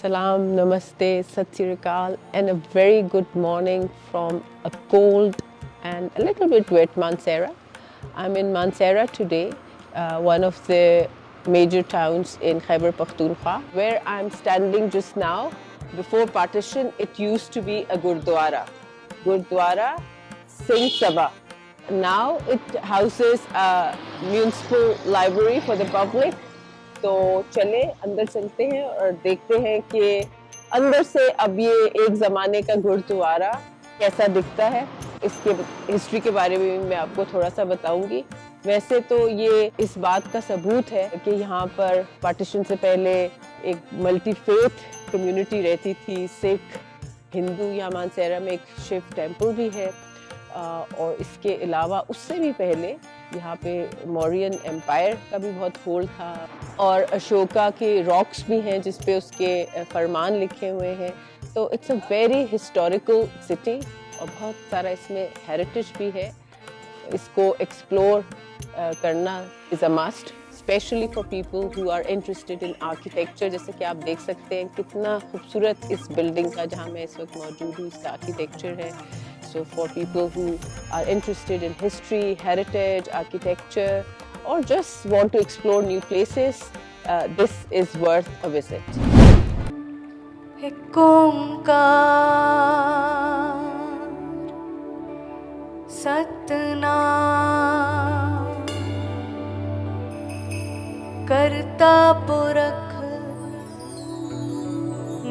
Salam, namaste, sat sri akal, and a very good morning from a cold and a little bit wet Mansehra. I'm in Mansehra today, one of the major towns in Khyber Pakhtunkhwa, where I'm standing just now. Before partition, it used to be a Gurdwara. Gurdwara, Singh, Sabha. Now it houses a municipal library for the public. तो चले अंदर चलते हैं और देखते हैं कि अंदर से अब ये एक ज़माने का गुरुद्वारा कैसा दिखता है। इसके हिस्ट्री के बारे में मैं आपको थोड़ा सा बताऊंगी। वैसे तो ये इस बात का सबूत है कि यहाँ पर पार्टीशन से पहले एक मल्टी फेथ कम्युनिटी रहती थी। सिख, हिंदू, या मानसेरा में एक शिव टेम्पल भी है, और इसके अलावा उससे भी पहले यहाँ पे मौर्यन एम्पायर का भी बहुत होल्ड था, और अशोका के रॉक्स भी हैं जिस पे उसके फरमान लिखे हुए हैं। तो it's a very historical city और बहुत सारा इसमें हेरिटेज भी है। इसको एक्सप्लोर करना is a must, specially for people who are interested in architecture. जैसे कि आप देख सकते हैं कितना खूबसूरत इस बिल्डिंग का, जहाँ मैं इस वक्त मौजूद हूँ, इसका आर्किटेक्चर है। So for people who are interested in history, heritage, architecture, or just want to explore new places, this is worth a visit. एक ओंकार सतनाम करता पुरख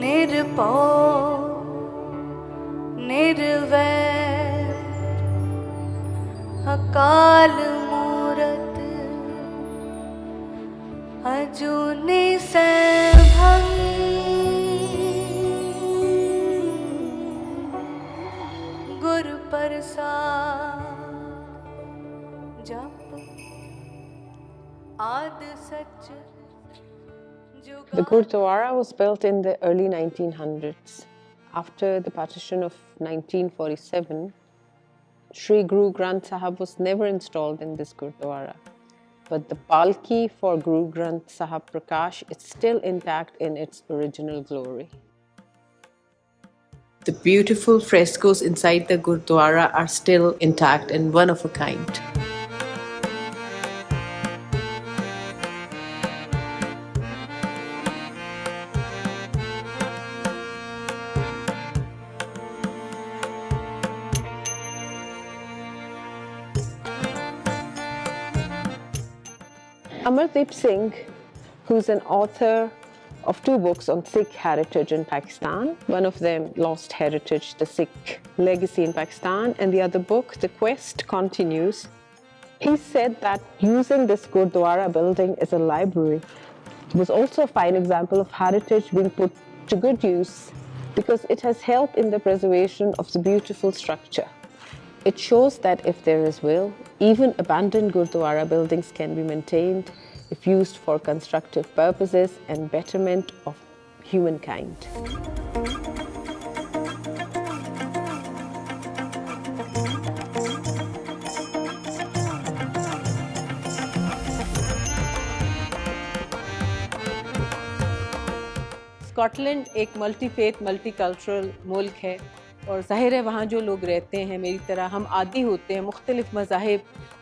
निर्भय निर्वैर अकाल मूरत अजूनी सैभं गुरु प्रसाद जप आद सच। The Gurdwara was built in the early 1900s. After the partition of 1947, Sri Guru Granth Sahib was never installed in this Gurdwara. But the paalki for Guru Granth Sahib Prakash is still intact in its original glory. The beautiful frescoes inside the Gurdwara are still intact and one of a kind. Amardeep Singh, who's an author of 2 books on Sikh heritage in Pakistan, one of them Lost Heritage, the Sikh Legacy in Pakistan, and the other book, The Quest Continues, he said that using this Gurdwara building as a library was also a fine example of heritage being put to good use, because it has helped in the preservation of the beautiful structure. It shows that if there is will, even abandoned Gurdwara buildings can be maintained if used for constructive purposes and betterment of humankind. Scotland एक multi faith multi cultural मुल्क है, और ज़ाहिर है वहाँ जो लोग रहते हैं मेरी तरह हम आदी होते हैं मुख्तलिफ़ मज़ाहिब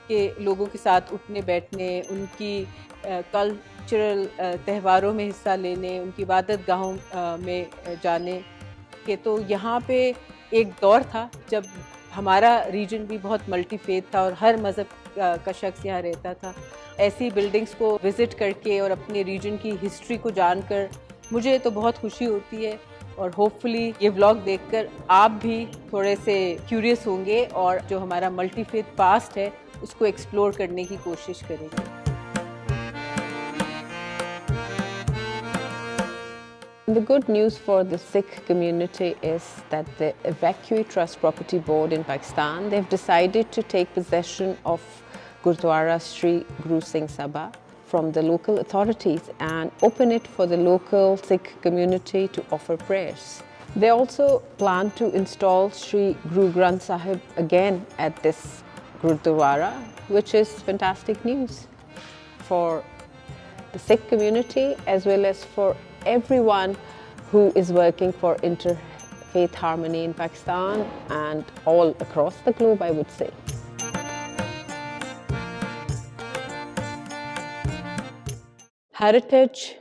के लोगों के साथ उठने बैठने, उनकी कल्चरल त्योहारों में हिस्सा लेने, उनकी इबादत गाहों में जाने के। तो यहाँ पे एक दौर था जब हमारा रीजन भी बहुत मल्टी फेथ था और हर मज़हब का शख्स यहाँ रहता था। ऐसी बिल्डिंग्स को विज़िट करके और अपने रीजन की हिस्ट्री को जानकर मुझे तो बहुत खुशी होती है, और होपफुली ये व्लॉग देखकर आप भी थोड़े से क्यूरियस होंगे और जो हमारा मल्टी फेथ पास्ट है उसको एक्सप्लोर करने की कोशिश करेंगे। The good news for the Sikh community is that the Evacuee Trust Property Board in Pakistan, they've decided to take possession of Gurdwara Sri Guru Singh Sabha from the local authorities and open it for the local Sikh community to offer prayers. They also plan to install Sri Guru Granth Sahib again at this Gurdwara, which is fantastic news for the Sikh community as well as for everyone who is working for interfaith harmony in Pakistan and all across the globe, I would say. Heritage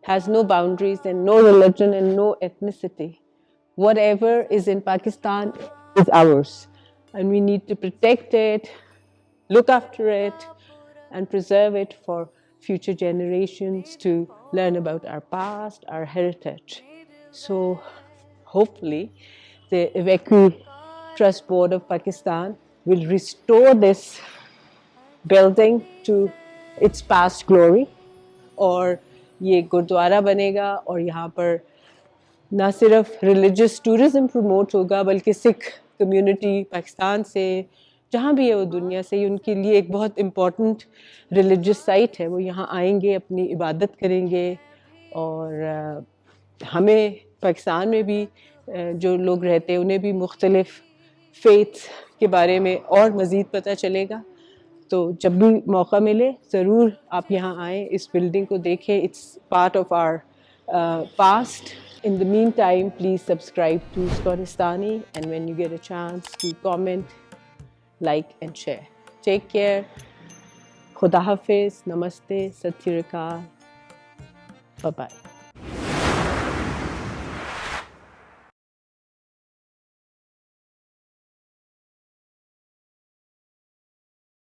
has no boundaries and no religion and no ethnicity. Whatever is in Pakistan is ours, and we need to protect it, look after it, and preserve it for future generations to learn about our past, our heritage. So hopefully the Evacuee Trust Board of Pakistan will restore this building to its past glory, اور یہ گردوارا بنے گا اور یہاں پر نہ صرف religious tourism promote ہوگا بلکہ سکھ community Pakistan سے جہاں بھی ہے وہ دنیا سے، ان کے لیے ایک بہت امپورٹنٹ ریلیجس سائٹ ہے. وہ یہاں آئیں گے، اپنی عبادت کریں گے، اور ہمیں پاکستان میں بھی جو لوگ رہتے ہیں انہیں بھی مختلف فیتھس کے بارے میں اور مزید پتہ چلے گا. تو جب بھی موقع ملے ضرور آپ یہاں آئیں، اس بلڈنگ کو دیکھیں. It's part of our past. In the meantime, please subscribe to Scotistani, and when you get a chance to comment, like and share. Take care. Khuda Hafiz. Namaste. Sat Sri Akal. Bye-bye.